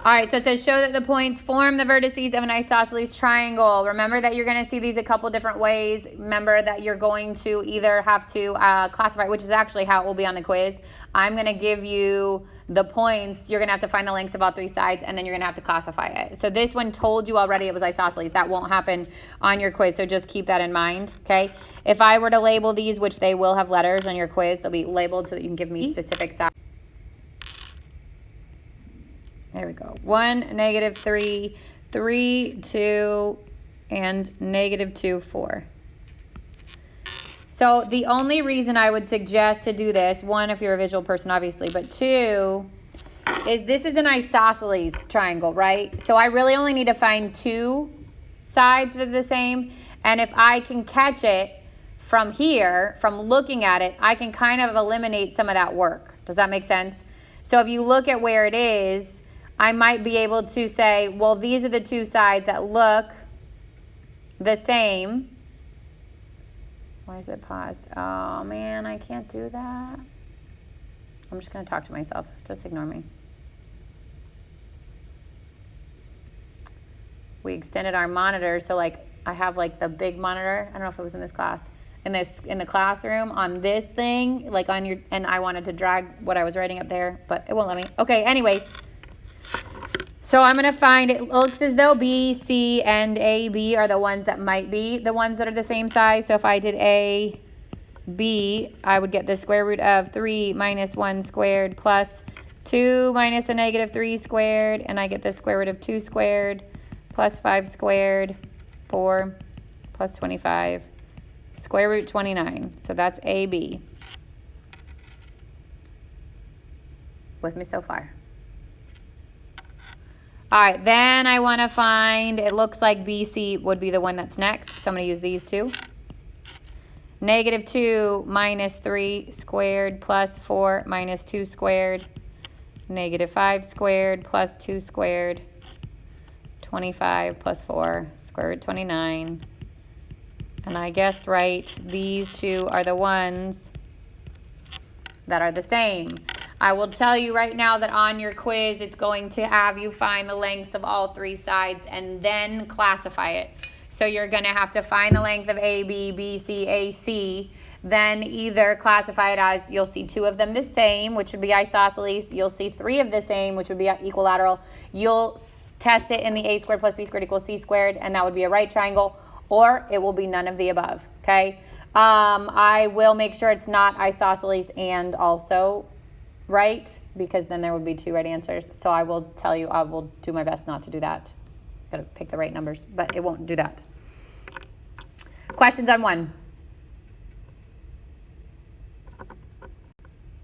All right, so it says show that the points form the vertices of an isosceles triangle. Remember that you're going to see these a couple different ways. Remember that you're going to either have to classify, which is actually how it will be on the quiz. I'm going to give you the points. You're going to have to find the lengths of all three sides, and then you're going to have to classify it. So this one told you already it was isosceles. That won't happen on your quiz, so just keep that in mind, okay? If I were to label these, which they will have letters on your quiz, they'll be labeled so that you can give me specific sides. There we go. 1, -3, 3, 2, and -2, 4. So the only reason I would suggest to do this, one, if you're a visual person, obviously, but two, is this is an isosceles triangle, right? So I really only need to find two sides that are the same. And if I can catch it from here, from looking at it, I can kind of eliminate some of that work. Does that make sense? So if you look at where it is, I might be able to say, well, these are the two sides that look the same. Why is it paused? Oh, man, I can't do that. I'm just going to talk to myself. Just ignore me. We extended our monitor, so, like, I have, like, the big monitor. I don't know if it was in this class. In the classroom on this thing, like on your, and I wanted to drag what I was writing up there, but it won't let me. Okay, anyways. So I'm going to find, it looks as though B, C, and A, B are the ones that might be the ones that are the same size. So if I did A, B, I would get the square root of 3 minus 1 squared plus 2 minus a -3 squared. And I get the square root of 2 squared plus 5 squared, 4 plus 25, square root 29. So that's AB. With me so far? All right, then I want to find, it looks like BC would be the one that's next. So I'm going to use these two. -2 minus 3 squared plus 4 minus 2 squared. -5 squared plus 2 squared. 25 plus 4, square root 29. And I guessed right, these two are the ones that are the same. I will tell you right now that on your quiz, it's going to have you find the lengths of all three sides and then classify it. So you're going to have to find the length of AB, BC, AC, then either classify it as, you'll see two of them the same, which would be isosceles. You'll see three of the same, which would be equilateral. You'll test it in the A squared plus B squared equals C squared, and that would be a right triangle, or it will be none of the above, okay? I will make sure it's not isosceles and also right, because then there would be two right answers. So I will tell you, I will do my best not to do that. Gotta pick the right numbers, but it won't do that. Questions on one?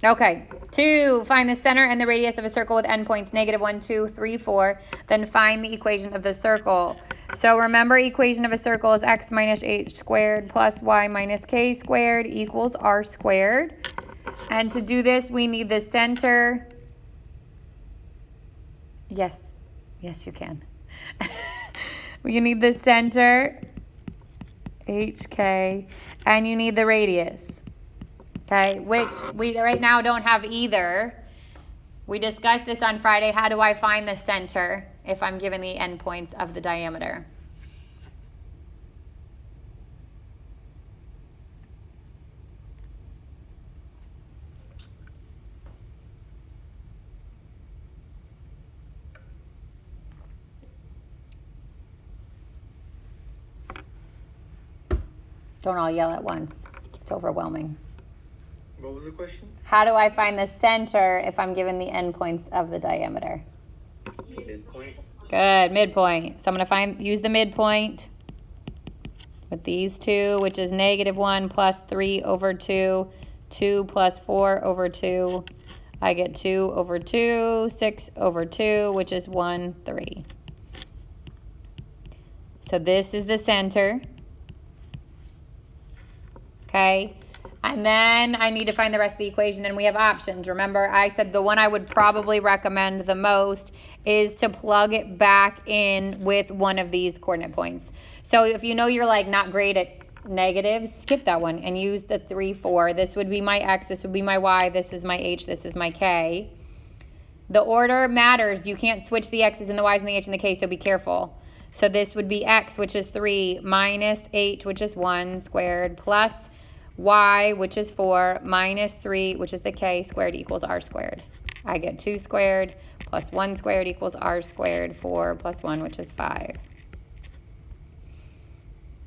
Okay, 2, find the center and the radius of a circle with endpoints, -1, 2, 3, 4. Then find the equation of the circle. So remember, equation of a circle is x minus h squared plus y minus k squared equals r squared. And to do this, we need the center. Yes, you can. You need the center, HK, and you need the radius, okay, which we right now don't have either. We discussed this on Friday. How do I find the center if I'm given the endpoints of the diameter? Don't all yell at once. It's overwhelming. What was the question? How do I find the center if I'm given the endpoints of the diameter? Midpoint. Good, midpoint. So I'm going to use the midpoint with these two, which is -1 plus 3 over 2, 2 plus 4 over 2. I get 2 over 2, 6 over 2, which is 1, 3. So this is the center. Okay, and then I need to find the rest of the equation, and we have options. Remember, I said the one I would probably recommend the most is to plug it back in with one of these coordinate points. So if you know you're like not great at negatives, skip that one and use the 3, 4. This would be my x, this would be my y, this is my h, this is my k. The order matters. You can't switch the x's and the y's and the h and the k, so be careful. So this would be x, which is 3, minus h, which is 1 squared, plus y, which is 4, minus 3, which is the k squared, equals r squared. I get 2 squared plus 1 squared equals r squared, 4 plus 1, which is 5.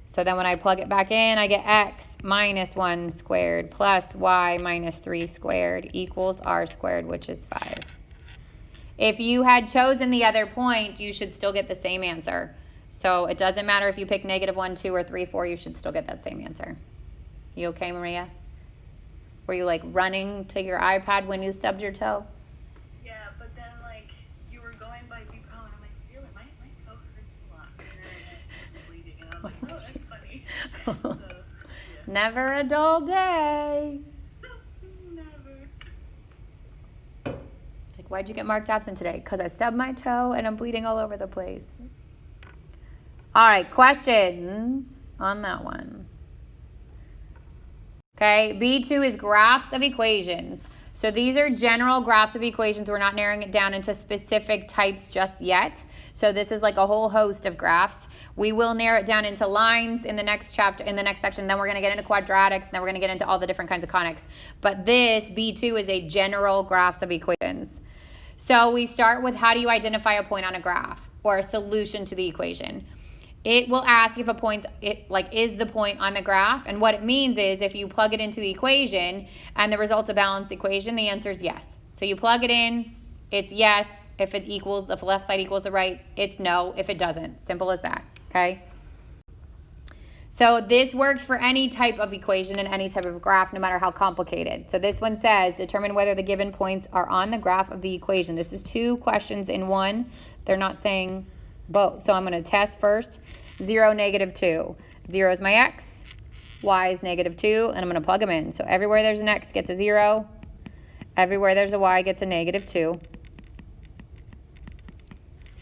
So then when I plug it back in, I get x minus 1 squared plus y minus 3 squared equals r squared, which is 5. If you had chosen the other point, you should still get the same answer. So it doesn't matter if you pick -1, 2, or 3, 4, you should still get that same answer. You okay, Maria? Were you like running to your iPad when you stubbed your toe? Yeah, but then like you were going by B.1, and I'm like, really, my toe hurts a lot. And then I just started bleeding, and I was like, oh, that's funny. So, yeah. Never a dull day. Never. Like, why'd you get marked absent today? Because I stubbed my toe and I'm bleeding all over the place. All right, questions on that one. Okay, B2 is graphs of equations. So these are general graphs of equations. We're not narrowing it down into specific types just yet. So this is like a whole host of graphs. We will narrow it down into lines in the next chapter, in the next section. Then we're going to get into quadratics, and then we're going to get into all the different kinds of conics. But this, B2, is a general graphs of equations. So we start with, how do you identify a point on a graph or a solution to the equation? It will ask if a point, is the point on the graph. And what it means is if you plug it into the equation and the result's a balanced equation, the answer is yes. So you plug it in, it's yes. If it equals, if the left side equals the right, it's no. If it doesn't, simple as that, okay? So this works for any type of equation and any type of graph, no matter how complicated. So this one says, determine whether the given points are on the graph of the equation. This is 2 questions in one. They're not saying both. So I'm going to test first. 0, -2. 0 is my x. Y is -2. And I'm going to plug them in. So everywhere there's an x gets a 0. Everywhere there's a y gets a -2.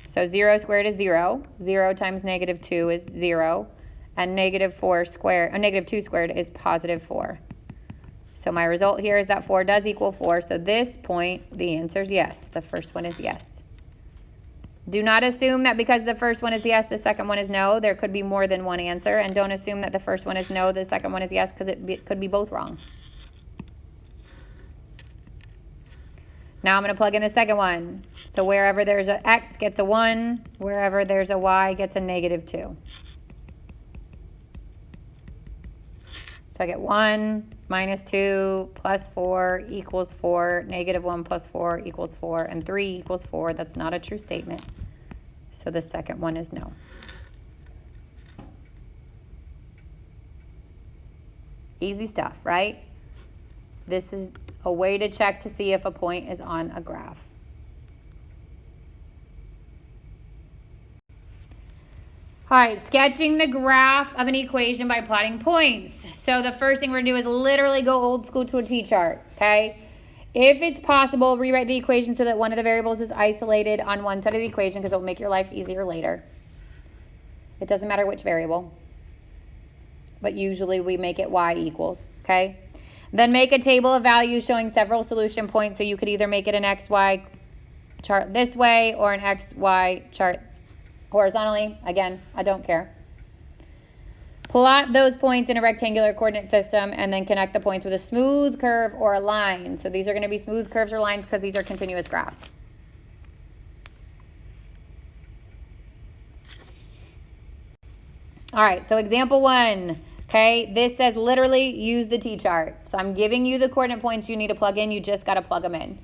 So 0 squared is 0. 0 times -2 is 0. And -2 squared is +4. So my result here is that 4 does equal 4. So this point, the answer is yes. The first one is yes. Do not assume that because the first one is yes, the second one is no. There could be more than one answer. And don't assume that the first one is no, the second one is yes, because it could be both wrong. Now I'm going to plug in the second one. So wherever there's an x gets a 1. Wherever there's a y gets a -2. So I get 1 minus 2 plus 4 equals 4. -1 plus 4 equals 4. And 3 equals 4. That's not a true statement. So the second one is no. Easy stuff, right? This is a way to check to see if a point is on a graph. All right, sketching the graph of an equation by plotting points. So the first thing we're going to do is literally go old school to a T-chart, okay? If it's possible, rewrite the equation so that one of the variables is isolated on one side of the equation, because it will make your life easier later. It doesn't matter which variable, but usually we make it y equals, okay? Then make a table of values showing several solution points. So you could either make it an XY chart this way or an XY chart horizontally. Again, I don't care. Plot those points in a rectangular coordinate system and then connect the points with a smooth curve or a line. So these are going to be smooth curves or lines because these are continuous graphs. All right, so example 1. Okay, this says literally use the T-chart. So I'm giving you the coordinate points you need to plug in. You just got to plug them in.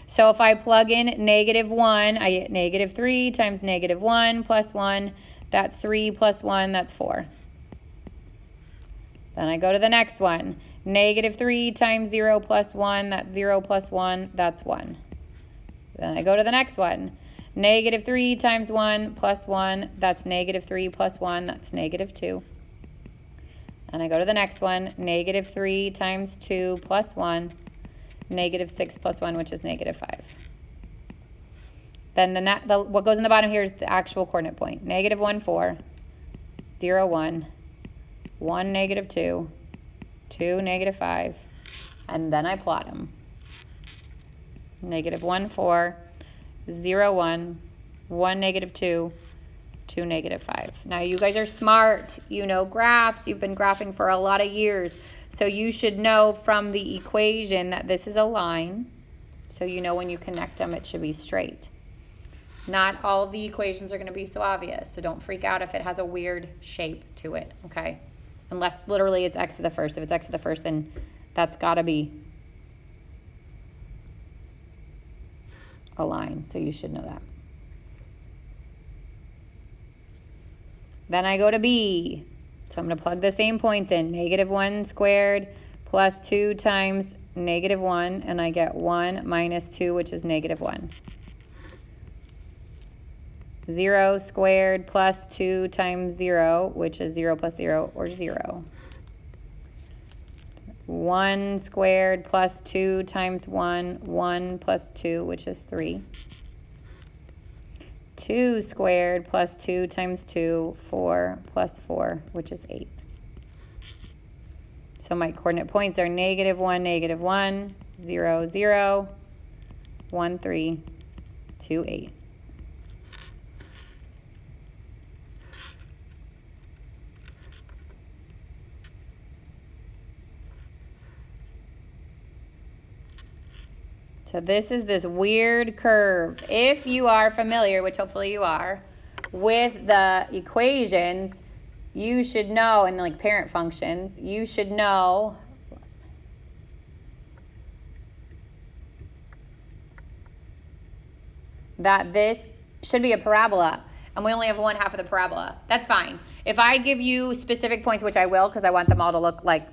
So if I plug in -1, I get -3 times -1 plus 1. That's 3 plus 1, that's 4. Then I go to the next one. -3 times 0 plus 1, that's 0 plus 1, that's 1. Then I go to the next one. -3 times 1 plus 1, that's -3 plus 1, that's -2. And I go to the next one. -3 times 2 plus 1, -6 plus 1, which is -5. Then what goes in the bottom here is the actual coordinate point. -1, 4, 0, 1, 1, -2, 2, -5, and then I plot them. -1, 4, 0, 1, 1, negative 2, 2, negative 5. Now you guys are smart. You know graphs. You've been graphing for a lot of years. So you should know from the equation that this is a line. So you know when you connect them, it should be straight. Not all of the equations are going to be so obvious. So don't freak out if it has a weird shape to it, okay? Unless literally it's x to the first. If it's x to the first, then that's got to be a line. So you should know that. Then I go to B. So I'm going to plug the same points in. Negative 1 squared plus 2 times negative 1. And I get 1 minus 2, which is negative 1. 0 squared plus 2 times 0, which is 0 plus 0, or 0. 1 squared plus 2 times 1, 1 plus 2, which is 3. 2 squared plus 2 times 2, 4 plus 4, which is 8. So my coordinate points are negative 1, 0, 0, 1, 3, 2, 8. So this is this weird curve. If you are familiar, which hopefully you are, with the equations, you should know, and like parent functions, you should know that this should be a parabola, and we only have 1/2 of the parabola. That's fine. If I give you specific points, which I will because I want them all to look like,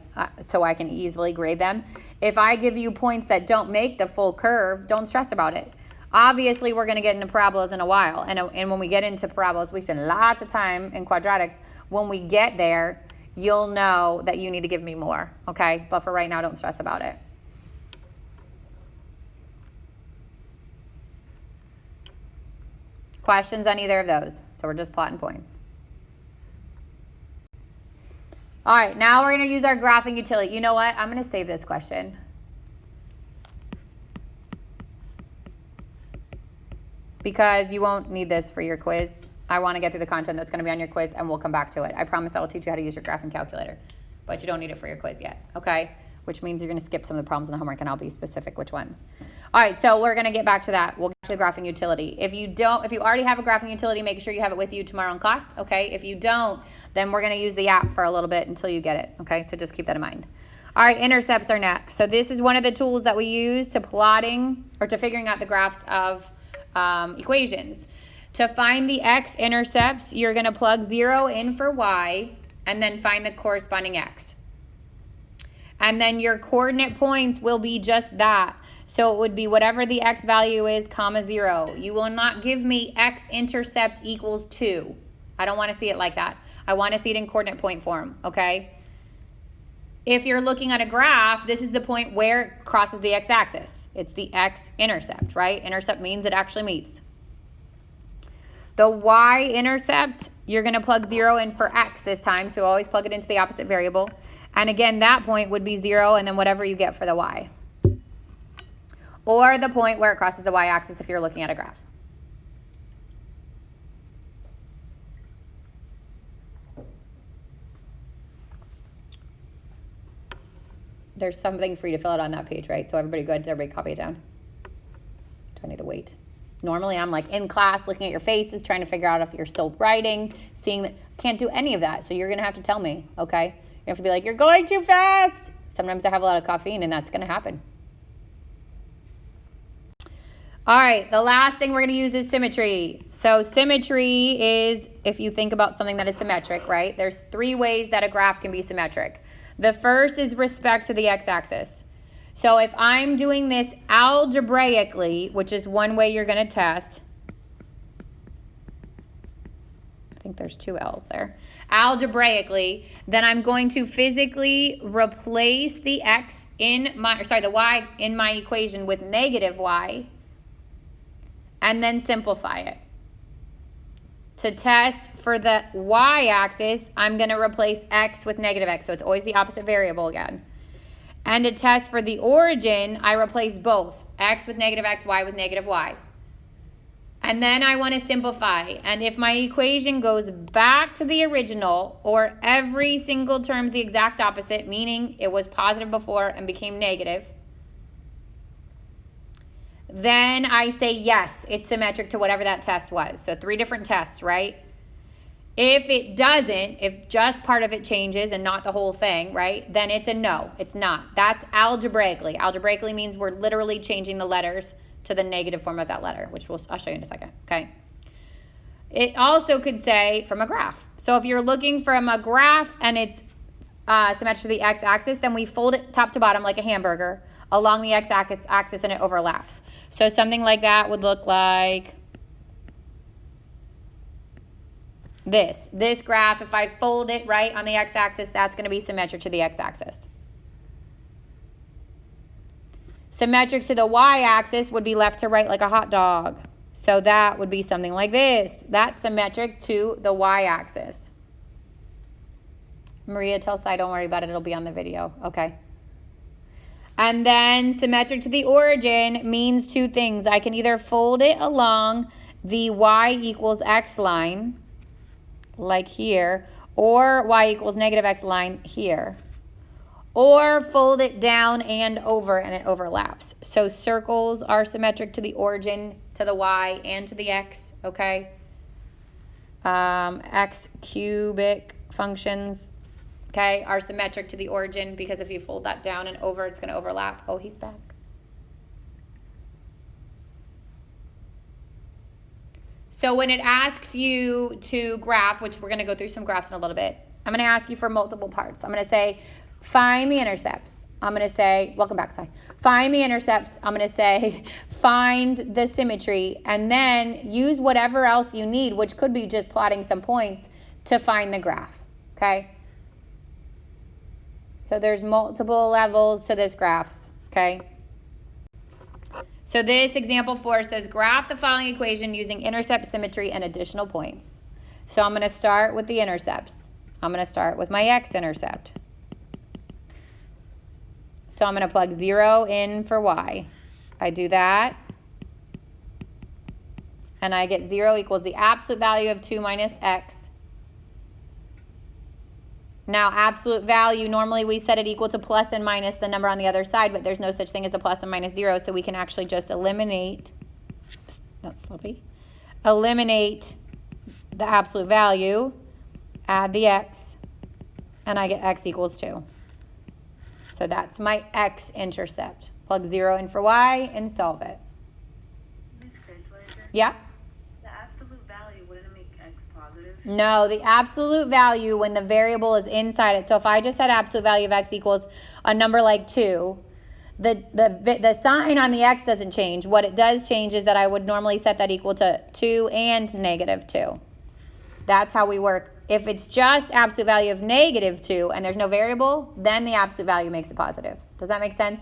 so I can easily grade them. If I give you points that don't make the full curve, don't stress about it. Obviously, we're going to get into parabolas in a while. And when we get into parabolas, we spend lots of time in quadratics. When we get there, you'll know that you need to give me more, okay? But for right now, don't stress about it. Questions on either of those? So we're just plotting points. All right, now we're going to use our graphing utility. You know what? I'm going to save this question. Because you won't need this for your quiz. I want to get through the content that's going to be on your quiz, and we'll come back to it. I promise I will teach you how to use your graphing calculator. But you don't need it for your quiz yet, okay? Which means you're going to skip some of the problems in the homework, and I'll be specific which ones. All right, so we're going to get back to that. We'll get to the graphing utility. If you already have a graphing utility, make sure you have it with you tomorrow in class, okay? If you don't, then we're going to use the app for a little bit until you get it, okay? So just keep that in mind. All right, intercepts are next. So this is one of the tools that we use to plotting or to figuring out the graphs of equations. To find the x-intercepts, you're going to plug 0 in for y and then find the corresponding x. And then your coordinate points will be just that. So it would be whatever the x value is, comma 0. You will not give me x-intercept equals 2. I don't want to see it like that. I want to see it in coordinate point form, okay? If you're looking at a graph, this is the point where it crosses the x-axis. It's the x-intercept, right? Intercept means it actually meets. The y-intercept, you're going to plug 0 in for x this time, so always plug it into the opposite variable. And again, that point would be 0 and then whatever you get for the y. Or the point where it crosses the y-axis if you're looking at a graph. There's something for you to fill out on that page, right? So everybody good? Did everybody copy it down? Do I need to wait? Normally I'm like in class looking at your faces, trying to figure out if you're still writing, seeing that. Can't do any of that. So you're going to have to tell me, okay? You have to be like, you're going too fast. Sometimes I have a lot of caffeine and that's going to happen. All right, the last thing we're going to use is symmetry. So symmetry is if you think about something that is symmetric, right? There's 3 ways that a graph can be symmetric. The first is respect to the x-axis. So if I'm doing this algebraically, which is one way you're going to test. I think there's 2 L's there. Algebraically, then I'm going to physically replace the the y in my equation with negative y. And then simplify it. To test for the y-axis, I'm going to replace x with negative x. So it's always the opposite variable again. And to test for the origin, I replace both. X with negative x, y with negative y. And then I want to simplify. And if my equation goes back to the original, or every single term's the exact opposite, meaning it was positive before and became negative, then I say yes, it's symmetric to whatever that test was. So 3 different tests, right? If it doesn't, if just part of it changes and not the whole thing, right, then it's a no. It's not. That's algebraically. Algebraically means we're literally changing the letters to the negative form of that letter, which I'll show you in a second, okay? It also could say from a graph. So if you're looking from a graph and it's symmetric to the x-axis, then we fold it top to bottom like a hamburger along the x-axis and it overlaps. So something like that would look like this. This graph, if I fold it right on the x-axis, that's going to be symmetric to the x-axis. Symmetric to the y-axis would be left to right like a hot dog. So that would be something like this. That's symmetric to the y-axis. Maria, tell Sai, don't worry about it. It'll be on the video. Okay. And then symmetric to the origin means 2 things. I can either fold it along the y equals x line, like here, or y equals negative x line here. Or fold it down and over and it overlaps. So circles are symmetric to the origin, to the y, and to the x, okay? X cubic functions, okay, are symmetric to the origin because if you fold that down and over, it's going to overlap. Oh, he's back. So when it asks you to graph, which we're going to go through some graphs in a little bit, I'm going to ask you for multiple parts. I'm going to say, find the intercepts. I'm going to say, welcome back, Sai. Find the intercepts. I'm going to say, find the symmetry, and then use whatever else you need, which could be just plotting some points, to find the graph, okay? So there's multiple levels to this graph, okay? So this example 4 says, graph the following equation using intercept, symmetry, and additional points. So I'm going to start with the intercepts. I'm going to start with my x-intercept. So I'm going to plug 0 in for y. I do that. And I get 0 equals the absolute value of 2 minus x. Now, absolute value, normally we set it equal to plus and minus the number on the other side, but there's no such thing as a plus and minus 0, so we can actually just eliminate, that's sloppy, eliminate the absolute value, add the x, and I get x equals 2. So that's my x-intercept. Plug 0 in for y and solve it. Miss Chris, what is your... Yeah? The absolute value, wouldn't it make x positive? No, the absolute value when the variable is inside it. So if I just had absolute value of x equals a number like 2, the sign on the x doesn't change. What it does change is that I would normally set that equal to 2 and negative 2. That's how we work. If it's just absolute value of negative 2 and there's no variable, then the absolute value makes it positive. Does that make sense?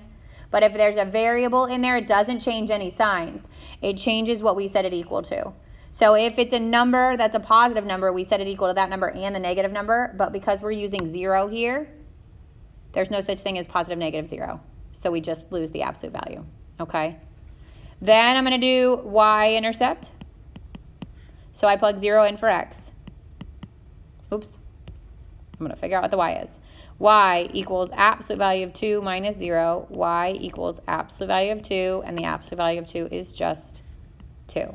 But if there's a variable in there, it doesn't change any signs. It changes what we set it equal to. So if it's a number that's a positive number, we set it equal to that number and the negative number. But because we're using 0 here, there's no such thing as positive, negative, 0. So we just lose the absolute value. Okay? Then I'm going to do y-intercept. So I plug 0 in for x. Oops. I'm going to figure out what the y is. Y equals absolute value of 2 minus 0. Y equals absolute value of 2. And the absolute value of 2 is just 2.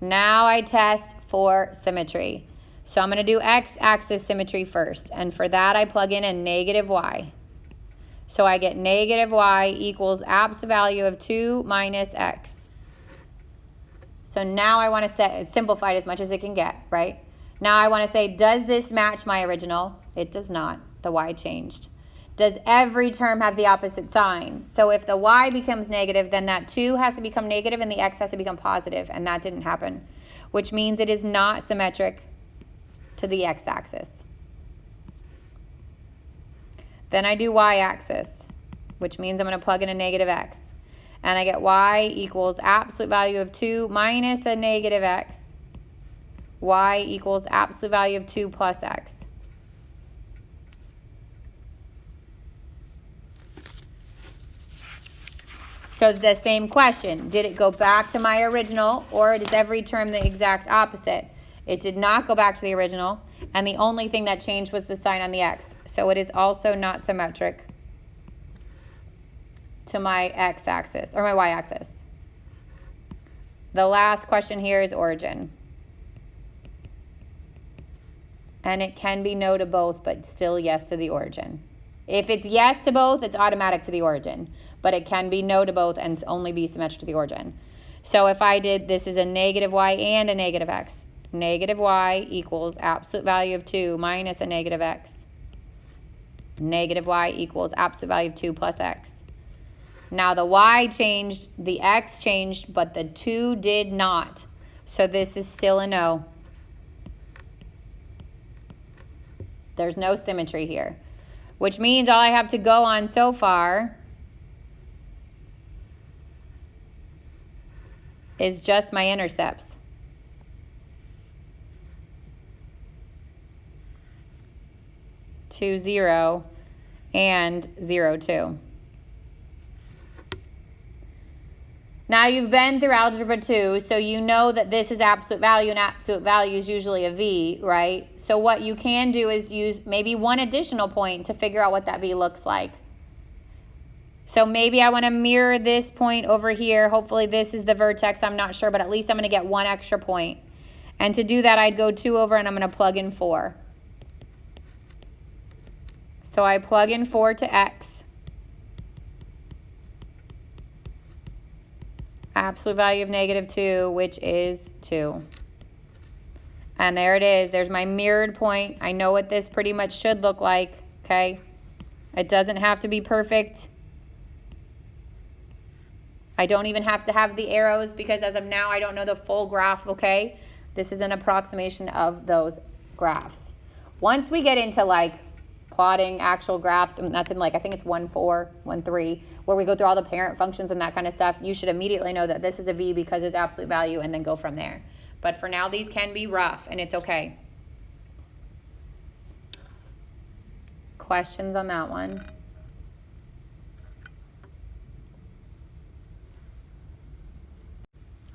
Now I test for symmetry. So I'm going to do x-axis symmetry first. And for that, I plug in a negative y. So I get negative y equals absolute value of 2 minus x. So now I want to set it simplified as much as it can get, right? Now I want to say, does this match my original? It does not. The y changed. Does every term have the opposite sign? So if the y becomes negative, then that 2 has to become negative and the x has to become positive, and that didn't happen, which means it is not symmetric to the x-axis. Then I do y-axis, which means I'm going to plug in a negative x. And I get y equals absolute value of 2 minus a negative x. Y equals absolute value of 2 plus x. So the same question, did it go back to my original, or is every term the exact opposite? It did not go back to the original, and the only thing that changed was the sign on the x. So it is also not symmetric to my x-axis, or my y-axis. The last question here is origin. And it can be no to both, but still yes to the origin. If it's yes to both, it's automatic to the origin. But it can be no to both and only be symmetric to the origin. So if I did, this is a negative y and a negative x. Negative y equals absolute value of 2 minus a negative x. Negative y equals absolute value of 2 plus x. Now the y changed, the x changed, but the 2 did not. So this is still a no. There's no symmetry here, which means all I have to go on so far is just my intercepts. 2, 0, and 0, 2. Now you've been through algebra 2, so you know that this is absolute value, and absolute value is usually a v, right? So what you can do is use maybe one additional point to figure out what that v looks like. So maybe I want to mirror this point over here. Hopefully this is the vertex. I'm not sure, but at least I'm going to get one extra point. And to do that, I'd go 2 over, and I'm going to plug in 4. So I plug in 4 to x. Absolute value of negative 2, which is 2. And there it is. There's my mirrored point. I know what this pretty much should look like, okay? It doesn't have to be perfect. I don't even have to have the arrows because as of now, I don't know the full graph, okay? This is an approximation of those graphs. Once we get into like plotting actual graphs, and that's in like, I think it's 1.4, 1.3, where we go through all the parent functions and that kind of stuff, you should immediately know that this is a v because it's absolute value and then go from there. But for now, these can be rough and it's okay. Questions on that one?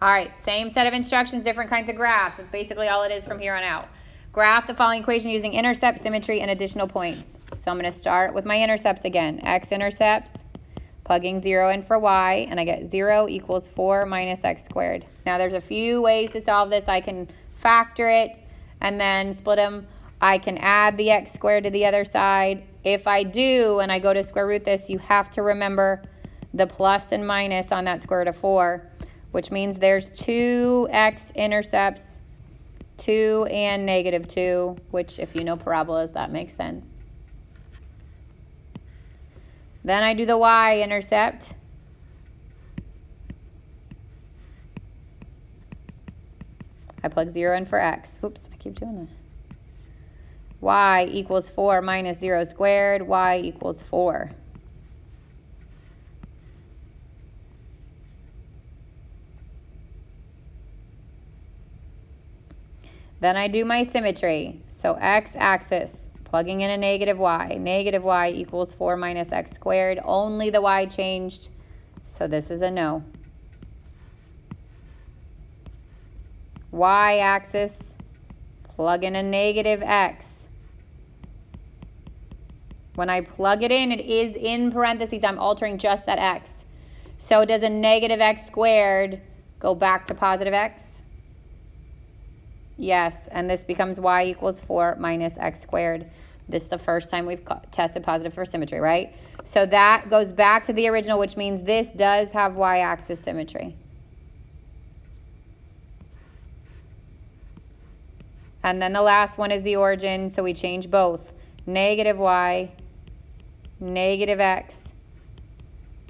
All right, same set of instructions, different kinds of graphs. That's basically all it is from here on out. Graph the following equation using intercept, symmetry, and additional points. So I'm going to start with my intercepts again. X-intercepts, plugging 0 in for y, and I get 0 equals 4 minus x squared. Now there's a few ways to solve this. I can factor it and then split them. I can add the x squared to the other side. If I do, and I go to square root this, you have to remember the plus and minus on that square root of 4, which means there's 2 x-intercepts, 2 and negative 2, which if you know parabolas, that makes sense. Then I do the y-intercept. I plug 0 in for x. Oops, I keep doing that. Y equals 4 minus 0 squared. Y equals 4. Then I do my symmetry. So x-axis, plugging in a negative y. Negative y equals 4 minus x squared. Only the y changed, so this is a no. Y-axis, plug in a negative x. When I plug it in, it is in parentheses. I'm altering just that x. So does a negative x squared go back to positive x? Yes, and this becomes y equals 4 minus x squared. This is the first time we've tested positive for symmetry, right? So that goes back to the original, which means this does have y-axis symmetry. And then the last one is the origin, so we change both. Negative y, negative x.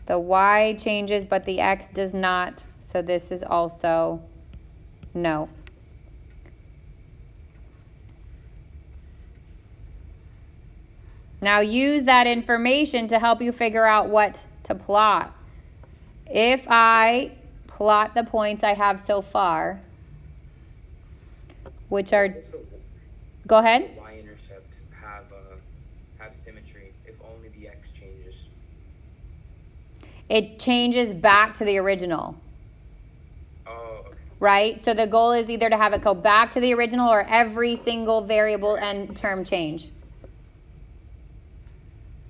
The y changes, but the x does not, so this is also no. Now use that information to help you figure out what to plot. If I plot the points I have so far, which are, go ahead. Y-intercept have symmetry if only the x changes. It changes back to the original. Oh, okay. Right? So the goal is either to have it go back to the original or every single variable and term change.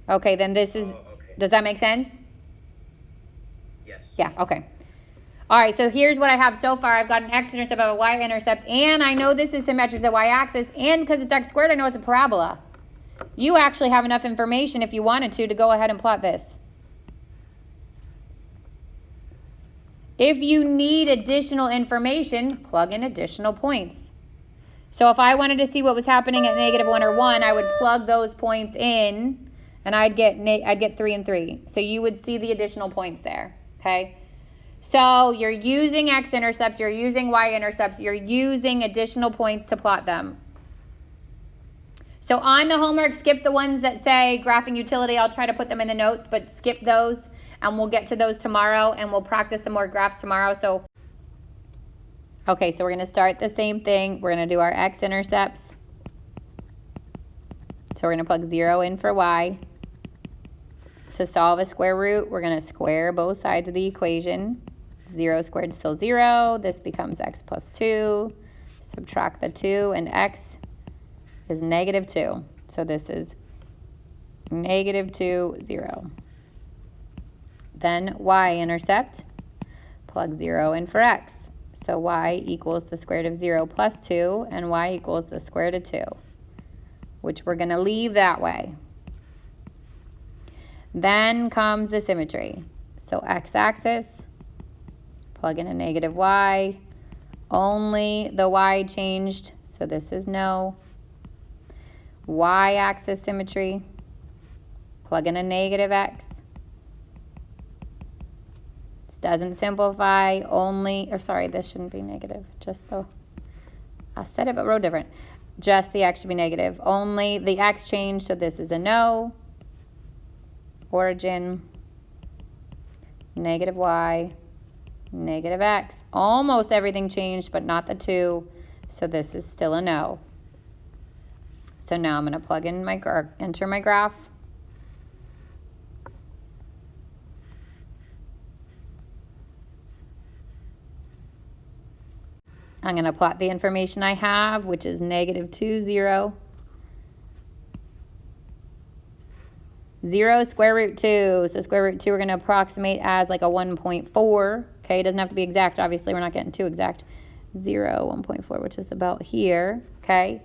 Okay, then this is, Oh, okay. does that make sense? Yes. Yeah, okay. All right, so here's what I have so far. I've got an x-intercept of a y-intercept, and I know this is symmetric to the y-axis, and because it's x squared, I know it's a parabola. You actually have enough information if you wanted to go ahead and plot this. If you need additional information, plug in additional points. So if I wanted to see what was happening at -1 or 1, I would plug those points in, and I'd get 3 and 3. So you would see the additional points there, okay? So you're using x-intercepts, you're using y-intercepts, you're using additional points to plot them. So on the homework, skip the ones that say graphing utility. I'll try to put them in the notes, but skip those, and we'll get to those tomorrow, and we'll practice some more graphs tomorrow. So, okay, so we're going to start the same thing. We're going to do our x-intercepts. So we're going to plug 0 in for y. To solve a square root, we're going to square both sides of the equation. 0 squared is still 0. This becomes x plus 2. Subtract the 2, and x is -2. So this is -2, 0. Then y-intercept, plug 0 in for x. So y equals the square root of 0 plus 2, and y equals the square root of 2, which we're going to leave that way. Then comes the symmetry. So x-axis, plug in a -y. Only the y changed, so this is no. Y-axis symmetry, plug in a -x. This doesn't simplify, only, or sorry, this shouldn't be negative. Just the, I said it but wrote different. Just the x should be negative. Only the x changed, so this is a no. Origin, -y, -x. Almost everything changed, but not the 2, so this is still a no. So now I'm going to plug in enter my graph. I'm going to plot the information I have, which is -2, 0. 0 square root 2. So square root 2 we're going to approximate as like a 1.4. Okay, it doesn't have to be exact. Obviously, we're not getting too exact. 0, 1.4, which is about here. Okay.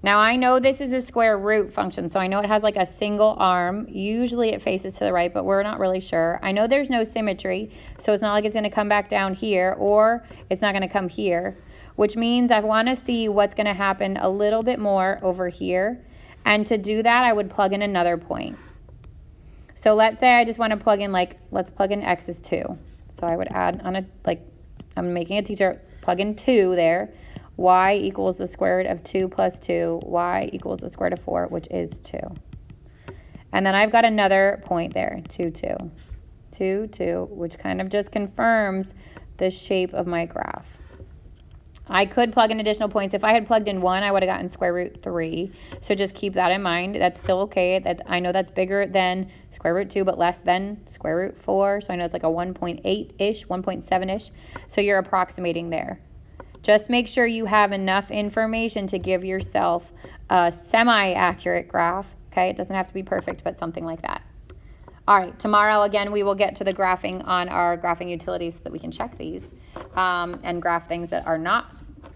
Now, I know this is a square root function, so I know it has like a single arm. Usually it faces to the right, but we're not really sure. I know there's no symmetry, so it's not like it's going to come back down here, or it's not going to come here, which means I want to see what's going to happen a little bit more over here. And to do that, I would plug in another point. So let's say I just want to plug in, like, let's plug in x is 2. So I would add on a, like, I'm making a teacher, plug in 2 there. Y equals the square root of 2 plus 2. Y equals the square root of 4, which is 2. And then I've got another point there, 2, 2. 2, 2, which kind of just confirms the shape of my graph. I could plug in additional points. If I had plugged in 1, I would have gotten square root 3. So just keep that in mind. That's still okay. I know that's bigger than square root 2, but less than square root 4. So I know it's like a 1.8-ish, 1.7-ish. So you're approximating there. Just make sure you have enough information to give yourself a semi-accurate graph. Okay, it doesn't have to be perfect, but something like that. All right, tomorrow, again, we will get to the graphing on our graphing utilities so that we can check these and graph things that are not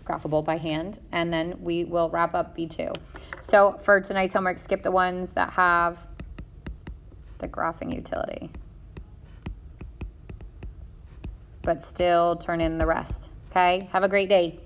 graphable by hand, and then we will wrap up B2. So for tonight's homework, skip the ones that have the graphing utility, but still turn in the rest. Okay, have a great day.